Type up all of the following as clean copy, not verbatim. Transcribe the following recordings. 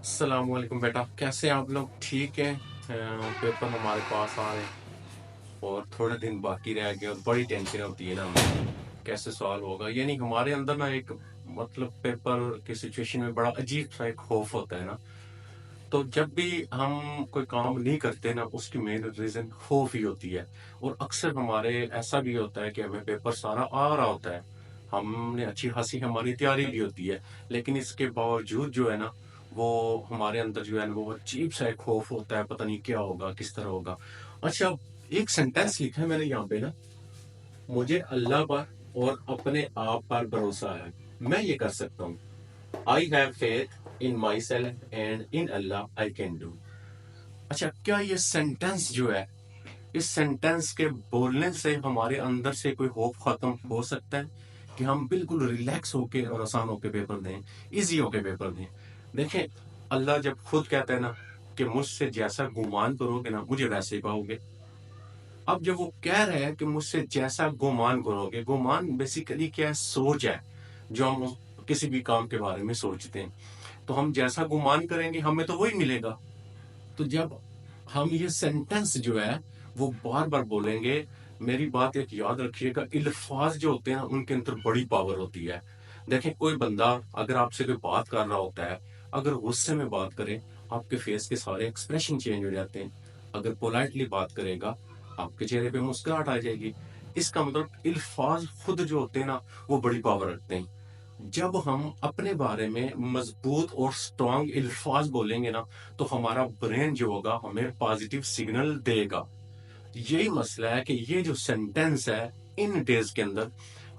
السلام علیکم بیٹا، کیسے ہیں آپ لوگ؟ ٹھیک ہیں؟ پیپر ہمارے پاس آ رہے ہیں اور تھوڑے دن باقی رہ گئے اور بڑی ٹینشن ہوتی ہے نا ہمیں کیسے سوالو ہوگا. یعنی ہمارے اندر نا ایک پیپر کی سچویشن میں بڑا عجیب سا ایک خوف ہوتا ہے نا. تو جب بھی ہم کوئی کام نہیں کرتے نا، اس کی مین ریزن خوف ہی ہوتی ہے. اور اکثر ہمارے ایسا بھی ہوتا ہے کہ ہمیں پیپر سارا آ رہا ہوتا ہے، ہم نے اچھی خاصی ہماری تیاری بھی ہوتی ہے، لیکن اس کے باوجود جو ہے نا وہ ہمارے اندر جو ہے نا وہ عجیب سا ایک خوف ہوتا ہے، پتہ نہیں کیا ہوگا، کس طرح ہوگا. اچھا، ایک سینٹینس لکھا ہے میں نے یہاں پہ نا: مجھے اللہ پر اور اپنے آپ پر بھروسہ ہے، میں یہ کر سکتا ہوں. I have faith in myself and in Allah I can do. اچھا، کیا یہ سینٹینس جو ہے، اس سینٹینس کے بولنے سے ہمارے اندر سے کوئی خوف ختم ہو سکتا ہے کہ ہم بالکل ریلیکس ہو کے اور آسان ہو کے پیپر دیں، ایزی ہو کے پیپر دیں؟ دیکھیں، اللہ جب خود کہتا ہے نا کہ مجھ سے جیسا گمان کرو گے نا مجھے ویسے ہی پاؤ گے. اب جب وہ کہہ رہے ہیں کہ مجھ سے جیسا گمان کرو گے، گمان بیسیکلی کیا ہے؟ سوچ ہے جو ہم کسی بھی کام کے بارے میں سوچتے ہیں. تو ہم جیسا گمان کریں گے ہمیں تو وہی ملے گا. تو جب ہم یہ سینٹینس جو ہے وہ بار بار بولیں گے، میری بات ایک یاد رکھیے گا، الفاظ جو ہوتے ہیں ان کے اندر بڑی پاور ہوتی ہے. دیکھیں، کوئی بندہ اگر آپ سے کوئی بات کر رہا ہوتا ہے، اگر غصے میں بات کرے آپ کے فیس کے سارے ایکسپریشن چینج ہو جاتے ہیں. اگر پولائٹلی بات کرے گا آپ کے چہرے پہ مسکراہٹ آ جائے گی. اس کا مطلب الفاظ خود جو ہوتے ہیں نا وہ بڑی پاور رکھتے ہیں. جب ہم اپنے بارے میں مضبوط اور سٹرونگ الفاظ بولیں گے نا تو ہمارا برین جو ہوگا ہمیں پازیٹیو سگنل دے گا. یہی مسئلہ ہے کہ یہ جو سینٹینس ہے، ان ڈیز کے اندر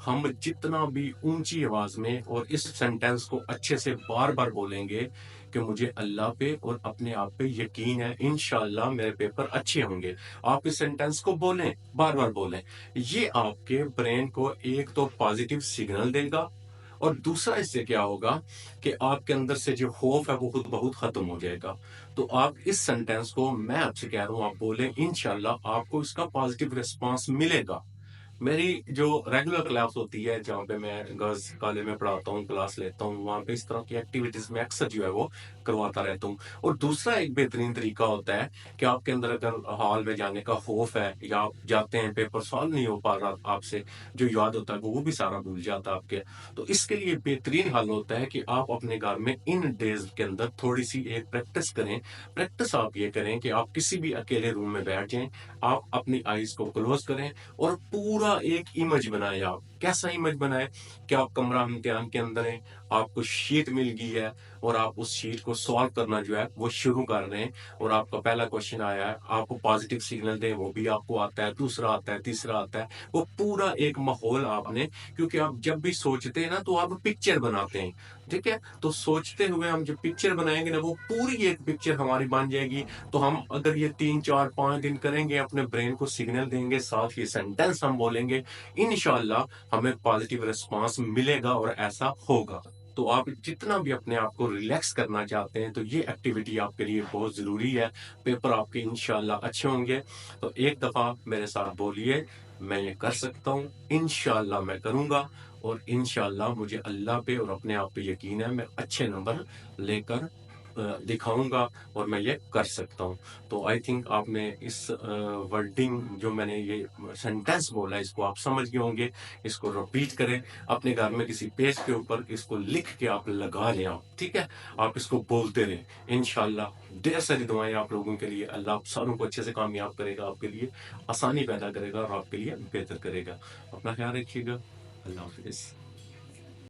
ہم جتنا بھی اونچی آواز میں اور اس سینٹینس کو اچھے سے بار بار بولیں گے کہ مجھے اللہ پہ اور اپنے آپ پہ یقین ہے، انشاءاللہ میرے پیپر اچھے ہوں گے. آپ اس سینٹینس کو بولیں، بار بار بولیں. یہ آپ کے برین کو ایک تو پازیٹیو سگنل دے گا، اور دوسرا اس سے کیا ہوگا کہ آپ کے اندر سے جو خوف ہے وہ خود بہت ختم ہو جائے گا. تو آپ اس سینٹینس کو میں آپ سے کہہ رہا ہوں آپ بولیں، انشاءاللہ آپ کو اس کا پازیٹیو ریسپانس ملے گا. میری جو ریگولر کلاس ہوتی ہے جہاں پہ میں گرلز کالج میں پڑھاتا ہوں، کلاس لیتا ہوں، وہاں پہ اس طرح کی ایکٹیویٹیز میں اکثر جو ہے وہ کرواتا رہتا ہوں. اور دوسرا ایک بہترین طریقہ ہوتا ہے کہ آپ کے اندر اگر ہال میں جانے کا خوف ہے یا آپ جاتے ہیں پیپر سالو نہیں ہو پا رہا آپ سے، جو یاد ہوتا ہے وہ بھی سارا بھول جاتا ہے آپ کے، تو اس کے لیے بہترین حل ہوتا ہے کہ آپ اپنے گھر میں ان ڈیز کے اندر تھوڑی سی ایک پریکٹس کریں. پریکٹس آپ یہ کریں کہ آپ کسی بھی اکیلے روم میں بیٹھ جائیں، آپ اپنی آئیز کو کلوز کریں اور پورا ایک امیج بنائیں. آپ کیسا امیج بنائیں کہ آپ کمرہ امتحان کے اندر ہیں، آپ کو شیٹ مل گئی ہے اور آپ اس شیٹ کو سالو کرنا جو ہے وہ شروع کر رہے ہیں، اور آپ کا پہلا کوشچن آیا ہے، آپ کو پازیٹیو سگنل دیں، وہ بھی آپ کو آتا ہے، دوسرا آتا ہے، تیسرا آتا ہے. وہ پورا ایک ماحول آپ نے، کیونکہ آپ جب بھی سوچتے ہیں نا تو آپ پکچر بناتے ہیں، ٹھیک ہے؟ تو سوچتے ہوئے ہم جب پکچر بنائیں گے نا وہ پوری ایک پکچر ہماری بن جائے گی. تو ہم اگر یہ 3 4 5 دن کریں گے، اپنے برین کو سگنل دیں گے، ساتھ ہی سینٹینس ہم بولیں گے، انشاءاللہ ہمیں پازیٹیو ریسپانس ملے گا اور ایسا ہوگا. تو آپ جتنا بھی اپنے آپ کو ریلیکس کرنا چاہتے ہیں تو یہ ایکٹیویٹی آپ کے لیے بہت ضروری ہے. پیپر آپ کے انشاءاللہ اچھے ہوں گے. تو ایک دفعہ میرے ساتھ بولیے، میں یہ کر سکتا ہوں، انشاءاللہ میں کروں گا، اور انشاءاللہ مجھے اللہ پہ اور اپنے آپ پہ یقین ہے، میں اچھے نمبر لے کر دکھاؤں گا اور میں یہ کر سکتا ہوں. تو آئی تھنک آپ نے اس ورڈنگ جو میں نے یہ سینٹینس بولا اس کو آپ سمجھ گئے ہوں گے. اس کو رپیٹ کریں اپنے گھر میں کسی پیج کے اوپر، اس کو لکھ کے آپ لگا لیں، آپ ٹھیک ہے؟ آپ اس کو بولتے رہیں. انشاءاللہ ڈھیر ساری دعائیں آپ لوگوں کے لیے. اللہ آپ ساروں کو اچھے سے کامیاب کرے گا، آپ کے لیے آسانی پیدا کرے گا اور آپ کے لیے بہتر کرے گا. اپنا خیال رکھیے گا. اللہ حافظ.